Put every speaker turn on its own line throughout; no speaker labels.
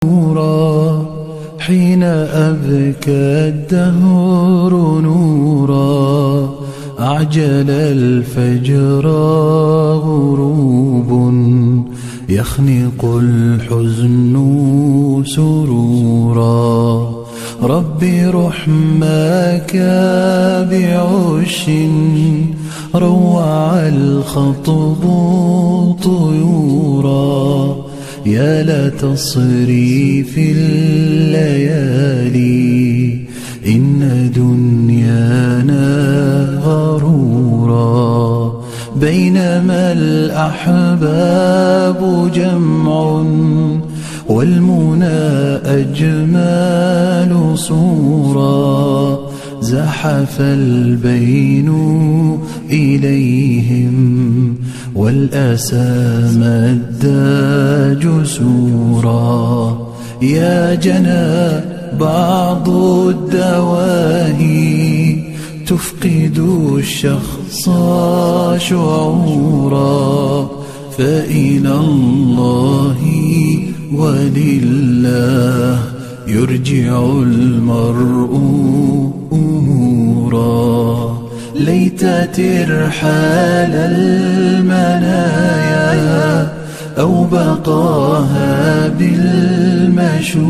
نورا حين أبكى الدهر نورا أعجل الفجر غروب يخنق الحزن سرورا ربي رحمك بعش روع الخطب طيورا يا لا تصري في الليالي إن دنيانا غرورا بينما الأحباب جمع والمنى أجمال صورا زحف البين إليهم والأسى مدى جسورا يا جنى بعض الدواهي تفقد الشخص شعورا فإلى الله ولله يرجع المرء أمورا ليت ترحال المنايا أو بقاها بالمشورى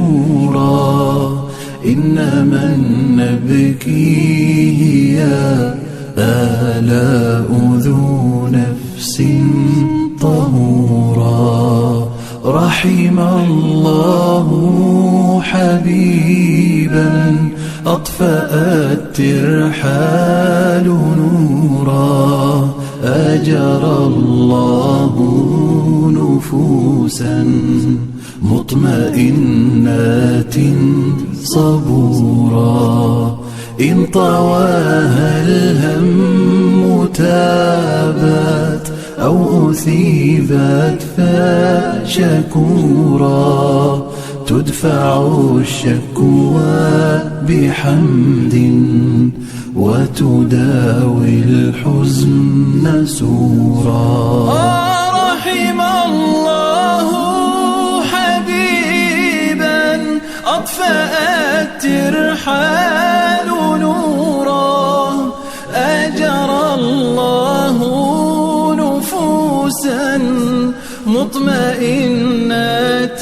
إنما نبكيه يا آلاء ذو نفس طهورا رحم الله حبيبا أطفأت ترحال نورا أجرى الله نفوسا مطمئنات صبورا إن طواها الهم تابت أو أثيبت فشكورا تدفع الشكوى بحمد وتداوي الحزن سورا رحم الله حبيبا أطفأت ترحال نورا أجرى الله نفوسا مطمئنات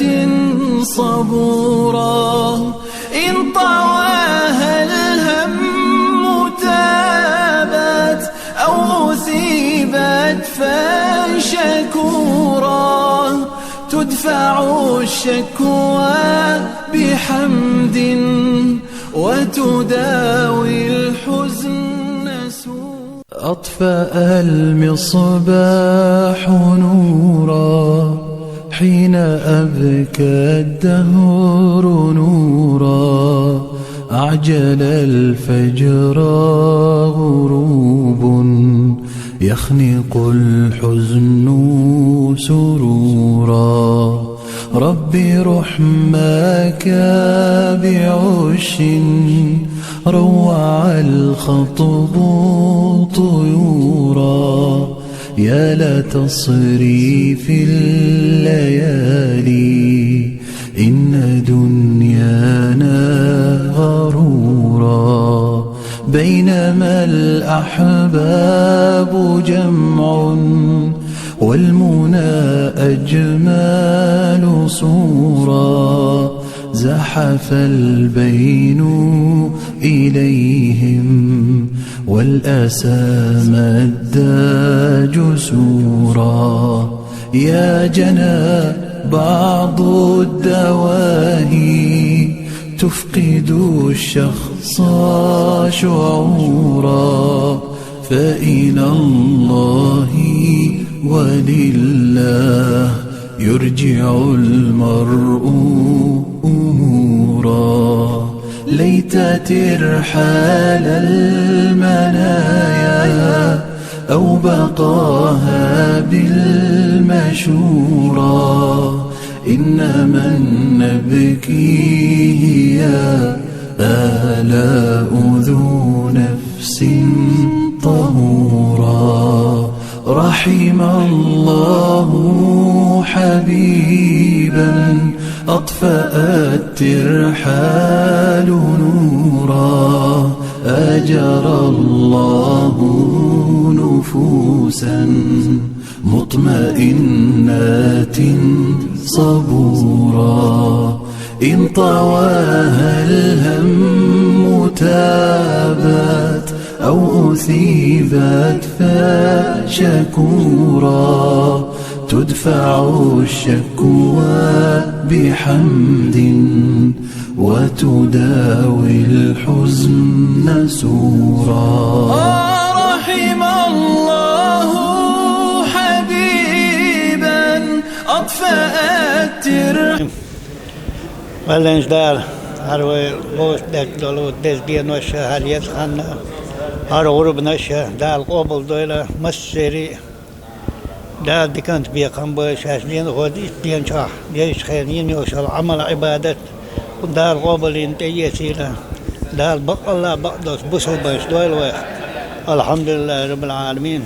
صبورا إن طواها الهم تابت أو أثيبت فشكورا تدفع الشكوى بحمد وتداوي الحزن سورا أطفأ المصباح نورا حين أبكى الدهر نورا أعجل الفجر غروب يخنق الحزن سرورا ربي رحمك بعش روع الخطب طيورا يا لا تصري في الليالي إن دنيانا غرورا بينما الأحباب جمع والمنى أجمال صورا زحف البين إليهم والأسى مدى جسورا يا جنى بعض الدواهي تفقد الشخص شعورا فإلى الله ولله يرجع المرء أمورا ليت ترحال المنايا أو بقاها بالمشورى إنما نبكيه يا آلاء ذو نفس طهورا رحم الله حبيبا أطفأ أطفأت الترحال نورا أجرى الله نفوسا مطمئنات صبورا إن طواها الهم تابت أو أثيبت فشكورا تدفع الشكوى بحمد وتداوي الحزن سورا رحم الله حبيبا أطفأ الترح
Vällens där har vi låst des bien och har gett han har orbnasha där قبل دولة مسيري ده دي كانت بيقام بشاشلين غودي بين شاه ليش خيرين يوصل عمل عبادة ودار قبل انتيتي له دار بق الله بقدس بسوا بس دول الحمد لله رب العالمين